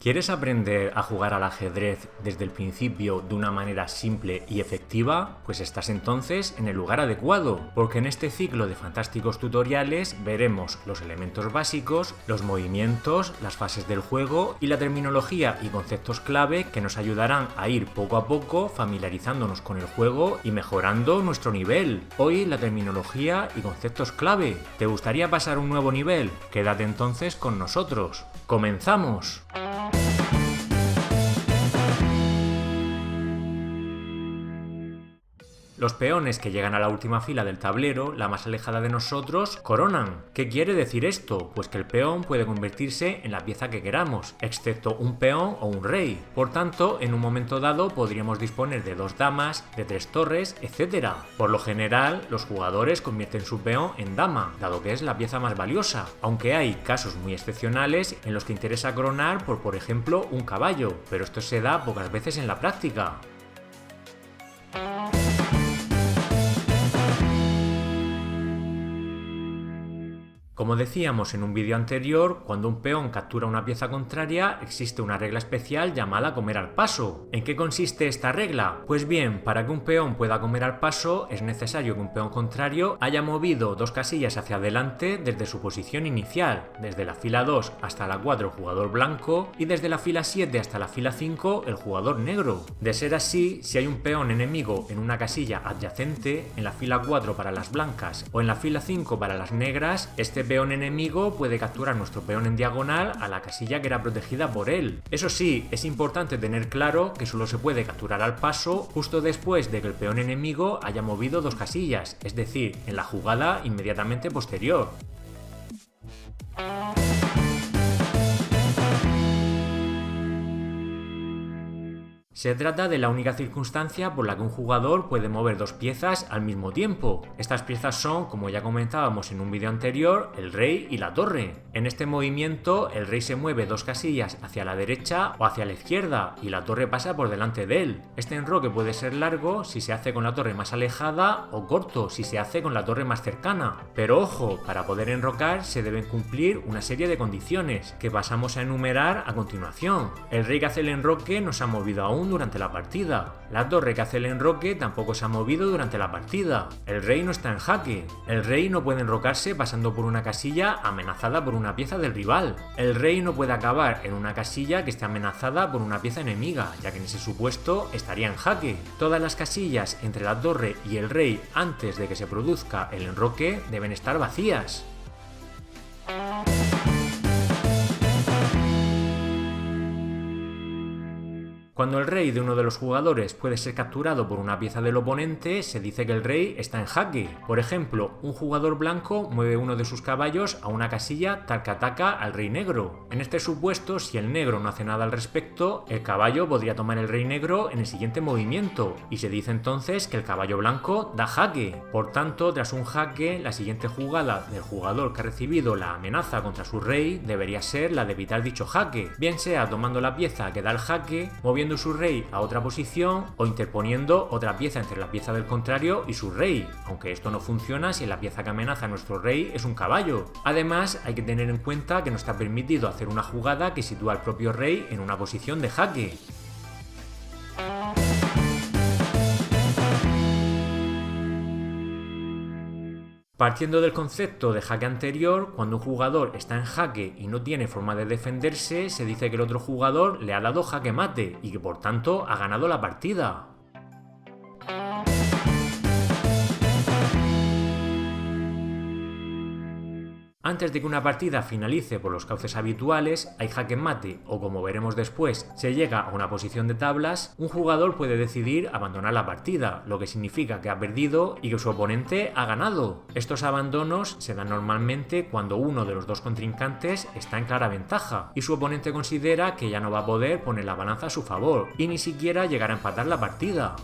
¿Quieres aprender a jugar al ajedrez desde el principio de una manera simple y efectiva? Pues estás entonces en el lugar adecuado, porque en este ciclo de fantásticos tutoriales veremos los elementos básicos, los movimientos, las fases del juego y la terminología y conceptos clave que nos ayudarán a ir poco a poco familiarizándonos con el juego y mejorando nuestro nivel. Hoy la terminología y conceptos clave. ¿Te gustaría pasar un nuevo nivel? Quédate entonces con nosotros. ¡Comenzamos! Los peones que llegan a la última fila del tablero, la más alejada de nosotros, coronan. ¿Qué quiere decir esto? Pues que el peón puede convertirse en la pieza que queramos, excepto un peón o un rey. Por tanto, en un momento dado podríamos disponer de 2 damas, de 3 torres, etc. Por lo general, los jugadores convierten su peón en dama, dado que es la pieza más valiosa, aunque hay casos muy excepcionales en los que interesa coronar por ejemplo, un caballo, pero esto se da pocas veces en la práctica. Como decíamos en un vídeo anterior, cuando un peón captura una pieza contraria, existe una regla especial llamada comer al paso. ¿En qué consiste esta regla? Pues bien, para que un peón pueda comer al paso, es necesario que un peón contrario haya movido 2 casillas hacia adelante desde su posición inicial, desde la fila 2 hasta la 4 el jugador blanco y desde la fila 7 hasta la fila 5 el jugador negro. De ser así, si hay un peón enemigo en una casilla adyacente, en la fila 4 para las blancas o en la fila 5 para las negras, este peón enemigo puede capturar nuestro peón en diagonal a la casilla que era protegida por él. Eso sí, es importante tener claro que solo se puede capturar al paso justo después de que el peón enemigo haya movido 2 casillas, es decir, en la jugada inmediatamente posterior. Se trata de la única circunstancia por la que un jugador puede mover 2 piezas al mismo tiempo. Estas piezas son, como ya comentábamos en un vídeo anterior, el rey y la torre. En este movimiento, el rey se mueve 2 casillas hacia la derecha o hacia la izquierda y la torre pasa por delante de él. Este enroque puede ser largo si se hace con la torre más alejada o corto si se hace con la torre más cercana. Pero ojo, para poder enrocar se deben cumplir una serie de condiciones que pasamos a enumerar a continuación. El rey que hace el enroque no se ha movido aún durante la partida. La torre que hace el enroque tampoco se ha movido durante la partida. El rey no está en jaque. El rey no puede enrocarse pasando por una casilla amenazada por una pieza del rival. El rey no puede acabar en una casilla que esté amenazada por una pieza enemiga, ya que en ese supuesto estaría en jaque. Todas las casillas entre la torre y el rey antes de que se produzca el enroque deben estar vacías. Cuando el rey de uno de los jugadores puede ser capturado por una pieza del oponente, se dice que el rey está en jaque. Por ejemplo, un jugador blanco mueve uno de sus caballos a una casilla tal que ataca al rey negro. En este supuesto, si el negro no hace nada al respecto, el caballo podría tomar el rey negro en el siguiente movimiento, y se dice entonces que el caballo blanco da jaque. Por tanto, tras un jaque, la siguiente jugada del jugador que ha recibido la amenaza contra su rey debería ser la de evitar dicho jaque, bien sea tomando la pieza que da el jaque, moviendo su rey a otra posición o interponiendo otra pieza entre la pieza del contrario y su rey, aunque esto no funciona si la pieza que amenaza a nuestro rey es un caballo. Además, hay que tener en cuenta que no está permitido hacer una jugada que sitúa al propio rey en una posición de jaque. Partiendo del concepto de jaque anterior, cuando un jugador está en jaque y no tiene forma de defenderse, se dice que el otro jugador le ha dado jaque mate y que por tanto ha ganado la partida. Antes de que una partida finalice por los cauces habituales, hay jaque mate o, como veremos después, se llega a una posición de tablas, un jugador puede decidir abandonar la partida, lo que significa que ha perdido y que su oponente ha ganado. Estos abandonos se dan normalmente cuando uno de los 2 contrincantes está en clara ventaja y su oponente considera que ya no va a poder poner la balanza a su favor y ni siquiera llegar a empatar la partida.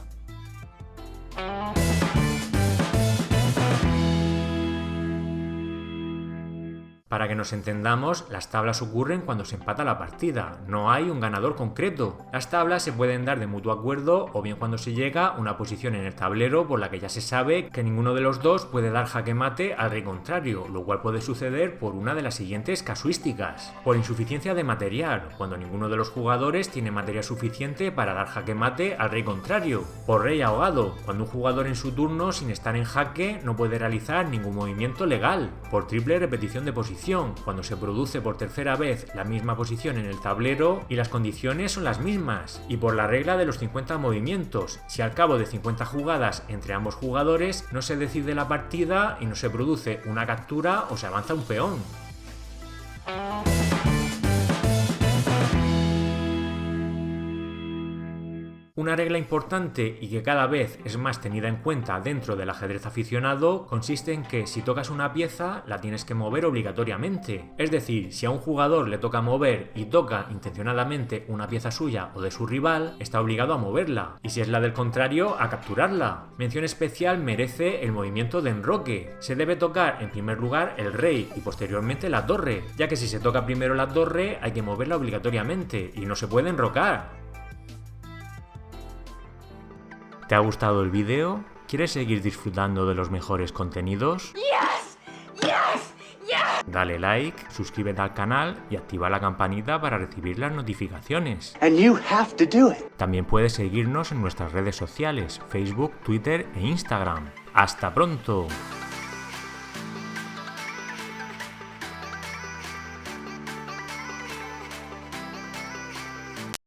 Para que nos entendamos, las tablas ocurren cuando se empata la partida, no hay un ganador concreto. Las tablas se pueden dar de mutuo acuerdo o bien cuando se llega a una posición en el tablero por la que ya se sabe que ninguno de los dos puede dar jaque mate al rey contrario, lo cual puede suceder por una de las siguientes casuísticas. Por insuficiencia de material, cuando ninguno de los jugadores tiene material suficiente para dar jaque mate al rey contrario. Por rey ahogado, cuando un jugador en su turno sin estar en jaque no puede realizar ningún movimiento legal. Por triple repetición de posición, cuando se produce por tercera vez la misma posición en el tablero y las condiciones son las mismas. Y por la regla de los 50 movimientos, si al cabo de 50 jugadas entre ambos jugadores no se decide la partida y no se produce una captura o se avanza un peón. Una regla importante y que cada vez es más tenida en cuenta dentro del ajedrez aficionado consiste en que si tocas una pieza la tienes que mover obligatoriamente. Es decir, si a un jugador le toca mover y toca intencionadamente una pieza suya o de su rival, está obligado a moverla, y si es la del contrario, a capturarla. Mención especial merece el movimiento de enroque. Se debe tocar en primer lugar el rey y posteriormente la torre, ya que si se toca primero la torre hay que moverla obligatoriamente y no se puede enrocar. ¿Te ha gustado el vídeo? ¿Quieres seguir disfrutando de los mejores contenidos? Yes, yes, yes. Dale like, suscríbete al canal y activa la campanita para recibir las notificaciones. And you have to do it. También puedes seguirnos en nuestras redes sociales, Facebook, Twitter e Instagram. ¡Hasta pronto!